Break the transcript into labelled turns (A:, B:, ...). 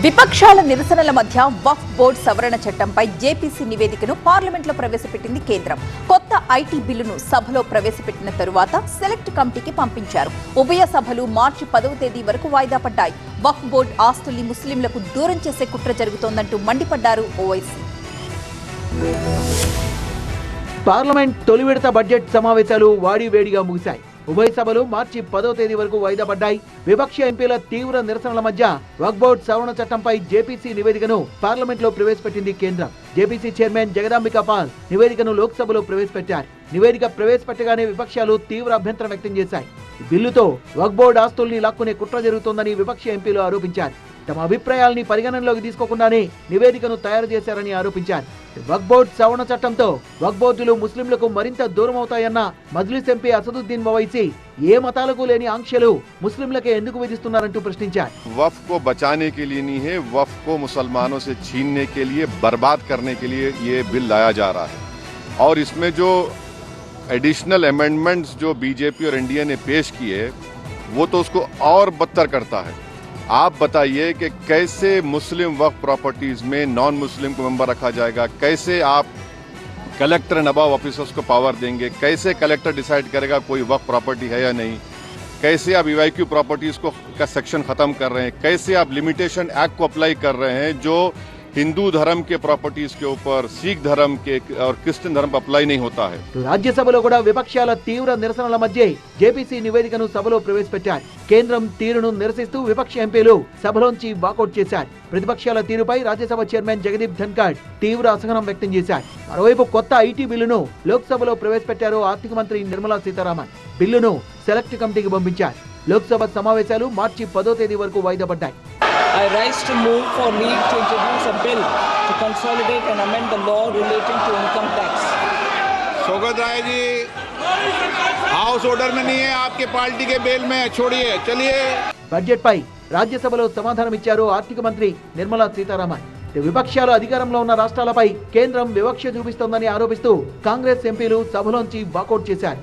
A: విపక్షాల నిరసనల మధ్య వక్ఫ్ బోర్డు సవరణ చట్టంపై జేపీసీ నివేదికను పార్లమెంట్లో ప్రవేశపెట్టింది కేంద్రం. కొత్త ఐటీ బిల్లును సభలో ప్రవేశపెట్టిన తరువాత సెలెక్ట్ కమిటీకి పంపించారు. ఉభయ సభలు మార్చి 10వ తేదీ వరకు వాయిదా పడ్డాయి. వక్ఫ్ బోర్డు ఆస్తుల్ని ముస్లింలకు దూరం చేసే కుట్ర జరుగుతోందంటూ మండిపడ్డారు ఓవైసీ.
B: పార్లమెంట్ తొలి విడత బడ్జెట్ సమావేశాలు వాడివేడిగా ముగిశాయి. ఉభయ సభలు మార్చి 10వ తేదీ వరకు వాయిదా పడ్డాయి. విపక్ష ఎంపీల తీవ్ర నిరసనల మధ్య వక్ఫ్ బోర్డు సవరణ చట్టంపై జేపీసీ నివేదికను పార్లమెంట్లో ప్రవేశపెట్టింది కేంద్రం. జేపీసీ చైర్మన్ జగదాంబికా పాల్ నివేదికను లోక్సభలో ప్రవేశపెట్టారు. నివేదిక ప్రవేశపెట్టగానే విపక్షాలు తీవ్ర అభ్యంతరం వ్యక్తం చేశాయి. బిల్లుతో వక్ఫ్ బోర్డు ఆస్తుల్ని లాక్కునే కుట్ర జరుగుతోందని విపక్ష ఎంపీలు ఆరోపించారు. తమ అభిప్రాయాల్ని పరిగణనలోకి తీసుకోకుండానే నివేదికను తయారు చేశారని ఆరోపించారు. వక్ఫ్ బోర్డు సవరణ చట్టంతో వక్ఫ్ బోర్డులు ముస్లింలకు మరింత దూరం అవుతాయన్న మజ్లిస్ ఎంపీ అసదుద్దీన్ ఓవైసీ ఏ మతాలకు లేని ఆంక్షలు ముస్లింలకే ఎందుకు విధిస్తున్నారంటూ ప్రశ్నించారు.
C: वक्फ को बचाने के लिए नहीं है, वक्फ को मुसलमानों से छीनने के लिए, बर्बाद करने के लिए ये बिल लाया जा रहा है। और इसमें जो एडिशनल अमेंडमेंट्स जो बीजेपी और एनडीए ने पेश किए वो तो उसको और बदतर करता है। आप बताइए कि कैसे मुस्लिम वक्फ प्रॉपर्टीज में नॉन मुस्लिम को मेंबर रखा जाएगा, कैसे आप कलेक्टर नबाब ऑफिसर्स को पावर देंगे, कैसे कलेक्टर डिसाइड करेगा कोई वक्फ प्रॉपर्टी है या नहीं, कैसे आप ईवाईक्यू प्रॉपर्टीज को का सेक्शन खत्म कर रहे हैं, कैसे आप लिमिटेशन एक्ट को अप्लाई कर रहे हैं जो हिंदू धर्म के प्रॉपर्टीज के ऊपर सिख धर्म के और क्रिश्चियन धर्म पर अप्लाई नहीं होता है।
B: రాజ్యసభలో కూడా విపక్షాల తీవ్ర నిరసనల మధ్య జేపీసీ నివేదికను సభలో ప్రవేశపెట్టారు. కేంద్రం తీరును నిరసిస్తూ విపక్ష ఎంపీలు సభలోంచి వాకౌట్ చేశారు. ప్రతిపక్షాల తీరుపై రాజ్యసభ చైర్మన్ జగదీప్ ధన్ఖడ్ తీవ్ర అసహనం వ్యక్తం చేశారు. మరోవైపు కొత్త ఐటీ బిల్లును లోక్సభలో ప్రవేశపెట్టారు ఆర్థిక మంత్రి నిర్మలా సీతారామన్. బిల్లును సెలెక్ట్ కమిటీకి పంపించారు. లోక్సభ సమావేశాలు మార్చి 10వ తేదీ వరకు వాయిదా పడ్డాయి.
D: I rise to move for leave to introduce a bill to consolidate and amend the law relating to income tax.
E: Shaukat Rai ji house order में नहीं है, आपके पार्टी के बिल में, छोड़िए चलिए।
B: బడ్జెట్ పై రాజ్యసభలో సమాధానం ఇచ్చారు ఆర్థిక మంత్రి నిర్మలా సీతారామన్. విపక్షాలు అధికారంలో ఉన్న రాష్ట్రాలపై కేంద్రం వివక్ష చూపిస్తోందని ఆరోపిస్తూ కాంగ్రెస్ ఎంపీలు సభలోంచి వాకౌట్ చేశారు.